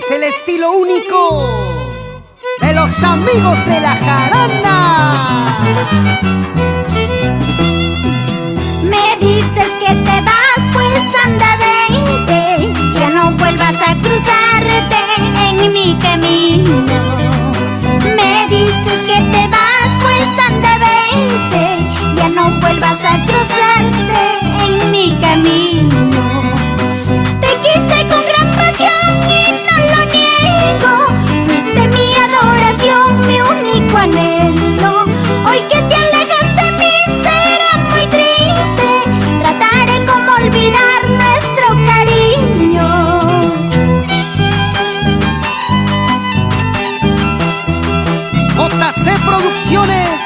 Es el estilo único de los amigos de la jarana. Me dices que te vas, pues anda, vente, que no vuelvas a cruzarte en mi camino. Me dices que te vas, pues anda, vente, ya no vuelvas a cruzarte en mi camino. Te quise con gran pasión y no lo niego, fuiste mi adoración, mi único anhelo. Hoy que te alejas de mí será muy triste, trataré como olvidar nuestro cariño. JC Producciones,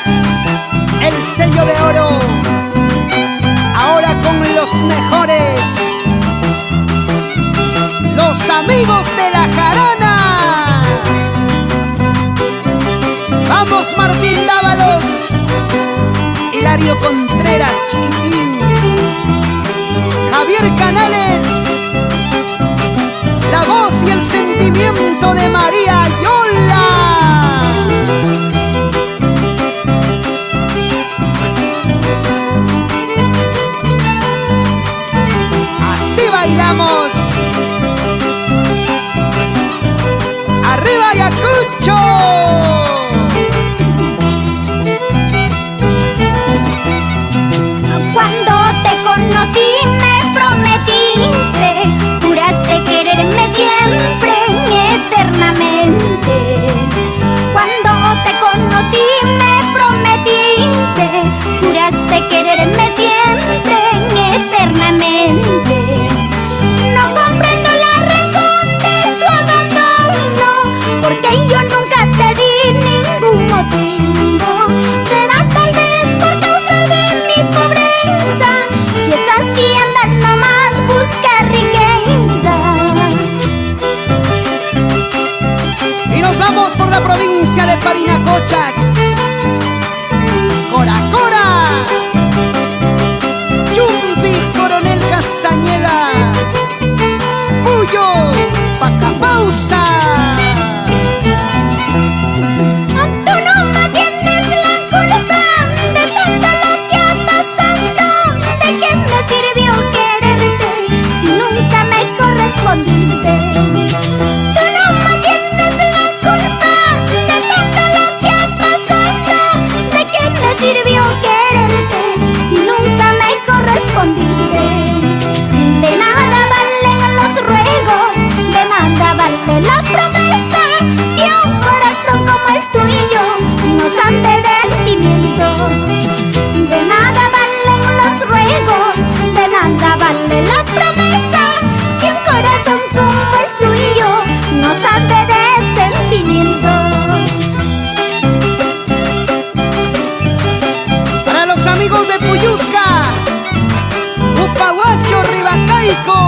el sello de oro, ahora con los mejores, los amigos de la jarana. Vamos Martín Dávalos, Hilario Contreras, Chiquitín, Javier Canales, la voz y el sentimiento de María Yola. Así bailamos. ¡Arriba Ayacucho! Cuando te conocí me prometiste, juraste quererme siempre, eternamente. Cuando te conocí me prometiste, juraste quererme siempre, eternamente. No comprendo la razón de tu abandono, porque yo nunca te di ningún motivo. Será tal vez por causa de mi pobreza, si es así anda nomás busca riqueza. Y nos vamos por la provincia de Parinacochas. Cora Cora, Chumbi, Coronel Castañeda, Puyo, Pacapausa. Tú no me tienes la culpa de todo lo que ha pasado. ¿De qué me sirvió quererte si nunca me correspondiste? Tú no me tienes la culpa de todo lo que ha pasado. ¿De qué me sirvió quererte si nunca me correspondiste? De nada valen los ruegos, de nada vale la promesa, que un corazón como el tuyo no sabe de sentimiento. De nada valen los ruegos, de nada vale la promesa, si un corazón como el tuyo no sabe de sentimientos. Para los amigos de Puyusca, Upahuacho, Ribacaico,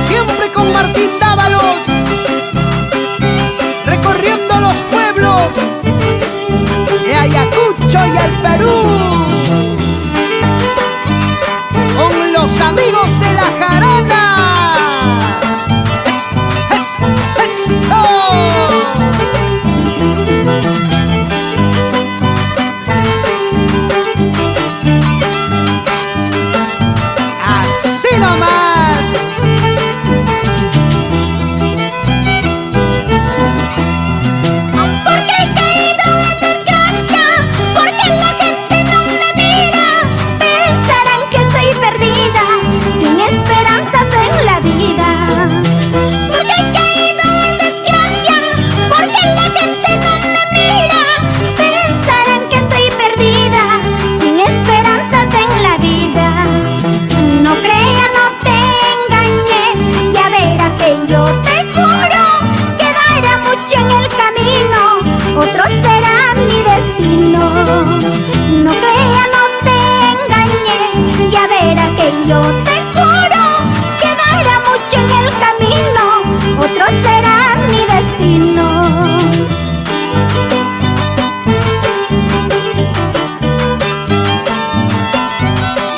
siempre con Martín Dávalos, recorriendo los pueblos de Ayacucho y el Perú, con los amigos de la jarana. ¡Eso! Así nomás. Porque he caído en desgracia, porque la gente no me mira, pensarán que estoy perdida, sin esperanzas en la vida. Porque he caído en desgracia, porque la gente no me mira, pensarán que estoy perdida, sin esperanzas en la vida. No creas, no te engañes, ya verás que yo te juro, quedará mucho en el camino, otro será mi destino. No creas, no te engañes, ya verás que yo te juro, quedará mucho en el camino, otro será mi destino.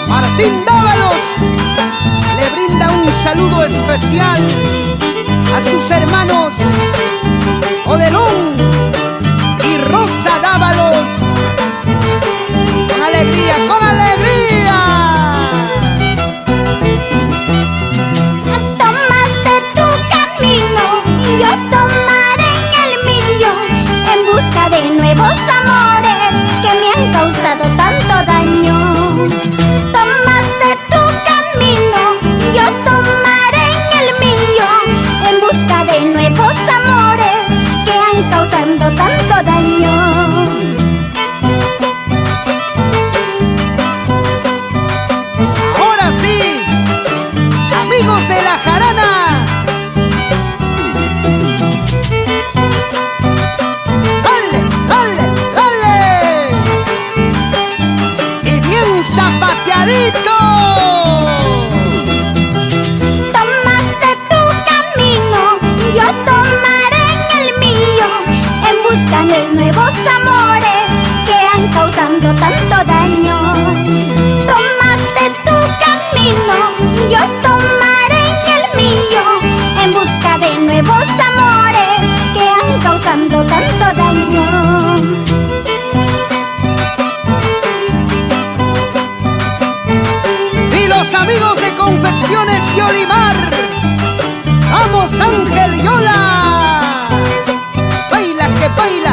Martín Dávalos le brinda un saludo saludo especial a sus hermanos Odelón y Rosa Dávalos. Con alegría, con alegría. Tomaste tu camino y yo tomaré el mío, en busca de nuevos amores que me han causado tanto daño. Tomaste tu camino y yo tomaré el mío, en busca de nuevos amores que han causado tanto daño. Ahora sí, amigos de la jarana, dale, dale, dale, y bien zapateadito. Tomaste tu camino y yo tomaré el mío, en busca de nuevos amores que han causado tanto daño. Tomaste tu camino y yo tomaré el mío, en busca de nuevos amores que han causado tanto daño. Y los amigos de Confecciones y Olimar, vamos Ángel Yola, baila que baila.